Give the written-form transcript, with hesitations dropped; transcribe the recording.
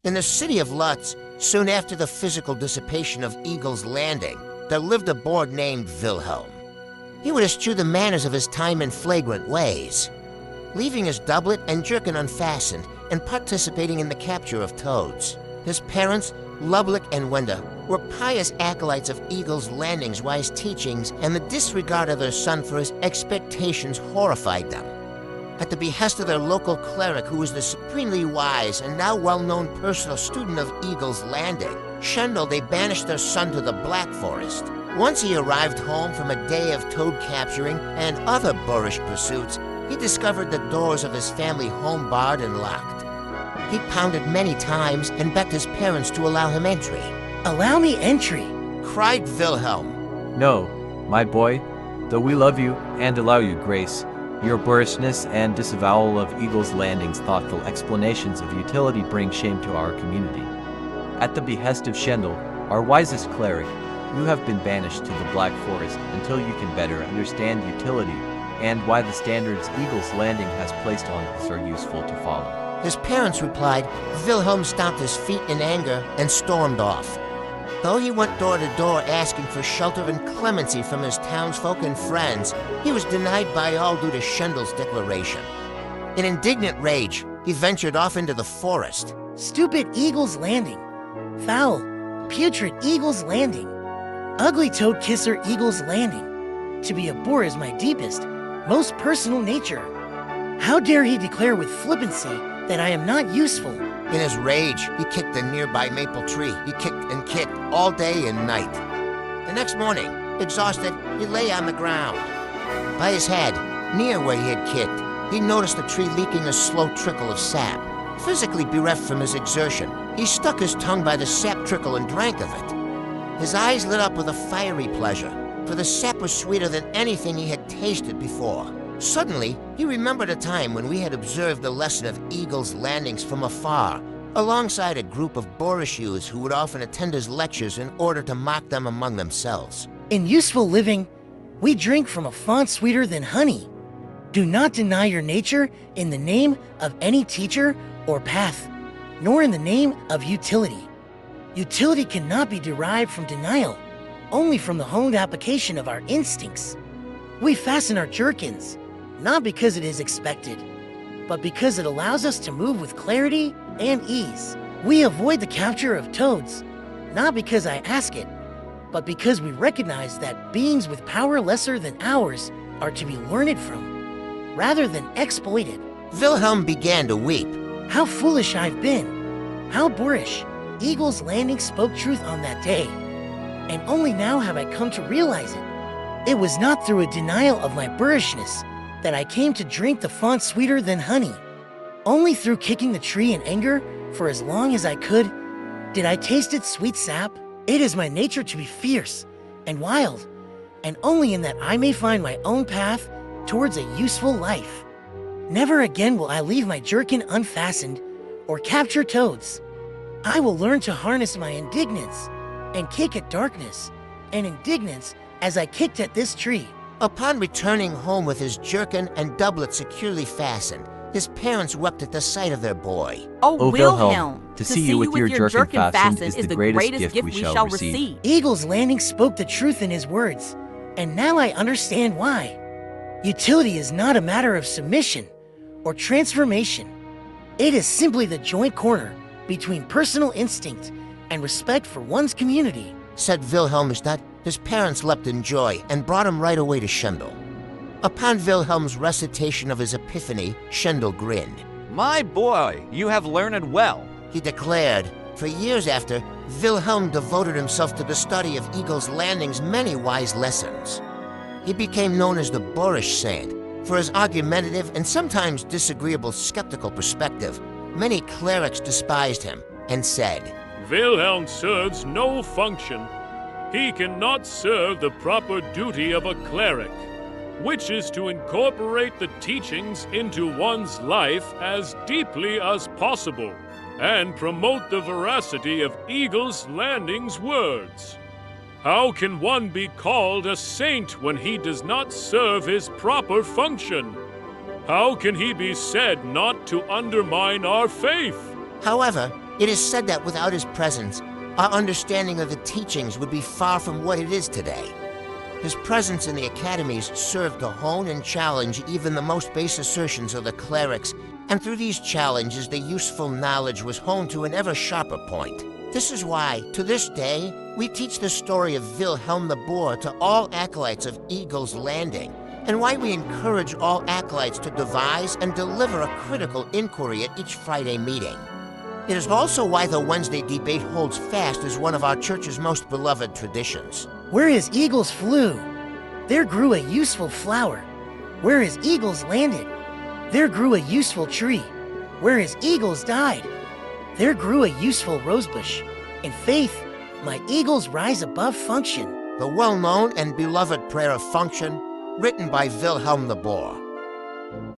In the city of Lutz, soon after the physical dissipation of Eagle's Landing, there lived a boor named Wilhelm. He would eschew the manners of his time in flagrant ways, leaving his doublet and jerkin unfastened and participating in the capture of toads. His parents, Lublick and Wenda, were pious acolytes of Eagle's Landing's wise teachings, and the disregard of their son for his expectations horrified them. At the behest of their local cleric, who was the supremely wise and now well-known personal student of Eagle's Landing, Schendel, they banished their son to the Black Forest. Once he arrived home from a day of toad capturing and other boorish pursuits, he discovered the doors of his family home barred and locked. He pounded many times and begged his parents to allow him entry. "Allow me entry," cried Wilhelm. "No, my boy, though we love you and allow you grace, your boorishness and disavowal of Eagle's Landing's thoughtful explanations of utility bring shame to our community. At the behest of Schendel, our wisest cleric, you have been banished to the Black Forest until you can better understand utility and why the standards Eagle's Landing has placed on us are useful to follow." His parents replied. Wilhelm stomped his feet in anger and stormed off. Though he went door to door asking for shelter and clemency from his townsfolk and friends, he was denied by all due to Schendel's declaration. In indignant rage, he ventured off into the forest. "Stupid Eagle's Landing. Foul, putrid Eagle's Landing. Ugly toad kisser Eagle's Landing. To be a boor is my deepest, most personal nature. How dare he declare with flippancy that I am not useful?" In his rage, he kicked a nearby maple tree. He kicked and kicked all day and night. The next morning, exhausted, he lay on the ground. By his head, near where he had kicked, he noticed the tree leaking a slow trickle of sap. Physically bereft from his exertion, he stuck his tongue by the sap trickle and drank of it. His eyes lit up with a fiery pleasure, for the sap was sweeter than anything he had tasted before. Suddenly, he remembered a time when we had observed the lesson of Eagle's Landings from afar, alongside a group of boorish youths who would often attend his lectures in order to mock them among themselves. "In useful living, we drink from a font sweeter than honey. Do not deny your nature in the name of any teacher or path, nor in the name of utility. Utility cannot be derived from denial, only from the honed application of our instincts. We fasten our jerkins, not because it is expected, but because it allows us to move with clarity and ease. We avoid the capture of toads, not because I ask it, but because we recognize that beings with power lesser than ours are to be learned from, rather than exploited." Wilhelm began to weep. How foolish I've been! How boorish! Eagle's Landing spoke truth on that day, and only now have I come to realize it. It was not through a denial of my boorishness that I came to drink the font sweeter than honey. Only through kicking the tree in anger for as long as I could did I taste its sweet sap. It is my nature to be fierce and wild, and only in that I may find my own path towards a useful life. Never again will I leave my jerkin unfastened or capture toads. I will learn to harness my indignance and kick at darkness and indignance as I kicked at this tree. Upon returning home with his jerkin and doublet securely fastened, his parents wept at the sight of their boy. Oh, Wilhelm, to see you with your jerkin fastened is the greatest gift we shall receive. Eagle's Landing spoke the truth in his words, and now I understand why. Utility is not a matter of submission or transformation. It is simply the joint corner between personal instinct and respect for one's community, said Wilhelmstadt. His parents leapt in joy and brought him right away to Schendel. Upon Wilhelm's recitation of his epiphany, Schendel grinned. "My boy, you have learned well," he declared. For years after, Wilhelm devoted himself to the study of Eagle's Landing's many wise lessons. He became known as the boorish saint for his argumentative and sometimes disagreeable skeptical perspective. Many clerics despised him and said, "Wilhelm serves no function. He cannot serve the proper duty of a cleric, which is to incorporate the teachings into one's life as deeply as possible and promote the veracity of Eagle's Landing's words. How can one be called a saint when he does not serve his proper function? How can he be said not to undermine our faith?" However, It is said that without his presence, our understanding of the teachings would be far from what it is today. His presence in the academies served to hone and challenge even the most base assertions of the clerics, and through these challenges the useful knowledge was honed to an ever sharper point. This is why, to this day, we teach the story of Wilhelm the Boor to all acolytes of Eagle's Landing, and why we encourage all acolytes to devise and deliver a critical inquiry at each Friday meeting. It is also why the Wednesday debate holds fast as one of our church's most beloved traditions. Where his eagles flew, there grew a useful flower. Where his eagles landed, there grew a useful tree. Where his eagles died, there grew a useful rosebush. In faith, my eagles rise above function. The well-known and beloved prayer of function, written by Wilhelm the Boor.